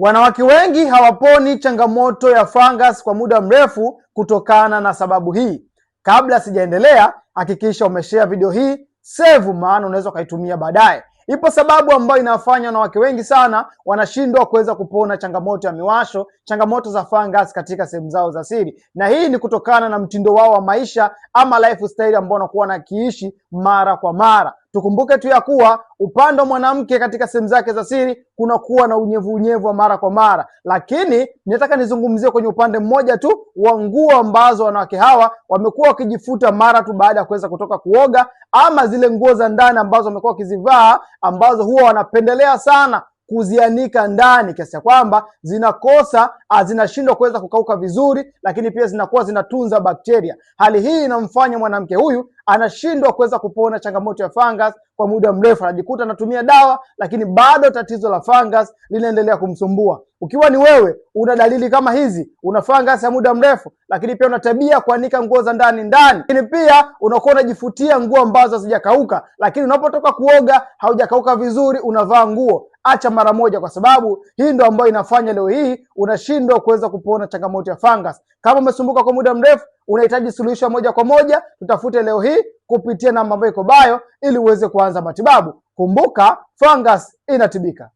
Wanawake wengi hawaponi changamoto ya fungus kwa muda mrefu kutokana na sababu hii. Kabla sijaendelea, hakikisha umeshare video hii, save, maana unaweza ukaitumia baadaye. Ipo sababu ambayo inafanya wanawake wengi sana wanashindwa kuweza kupona changamoto ya miwasho, changamoto za fungus katika sehemu zao za siri. Na hii ni kutokana na mtindo wao wa maisha ama lifestyle ambao wanakuwa wanakiishi mara kwa mara. Tukumbuke tu ya kuwa upande wa mwanamke katika sehemu zake za siri kuna kuwa na unyevu wa mara kwa mara, lakini nataka nizungumzie kwenye upande mmoja tu wa nguo ambazo wanawake hawa wamekuwa wakijifuta mara tu baada ya kuweza kutoka kuoga, ama zile nguo za ndani ambazo wamekuwa wakizivaa ambazo huwa wanapendelea sana kuzianika ndani kiasi ya kwamba zinashindwa kuweza kukauka vizuri, lakini pia zinakuwa zinatunza bakteria. Hali hii inamfanya mwanamke huyu anashindwa kuweza kupona changamoto ya fungus kwa muda mrefu. Anajikuta anatumia dawa, lakini bado tatizo la fungus linaendelea kumsumbua. Ukiwa ni wewe una dalili kama hizi, una fungus ya muda mrefu, lakini pia una tabia kuanika nguo za ndani, lakini pia unakuwa unajifutia nguo ambazo hazijakauka, lakini unapotoka kuoga haujakauka vizuri, unavaa nguo, acha mara moja, kwa sababu hii ndio ambayo inafanya leo hii unashindwa kuweza kupona changamoto ya fungus. Kama umesumbuka kwa muda mrefu, unahitaji suluhisho moja kwa moja, tutafute leo hii kupitia namba ambayo iko bio ili uweze kuanza matibabu. Kumbuka, fungus inatibika.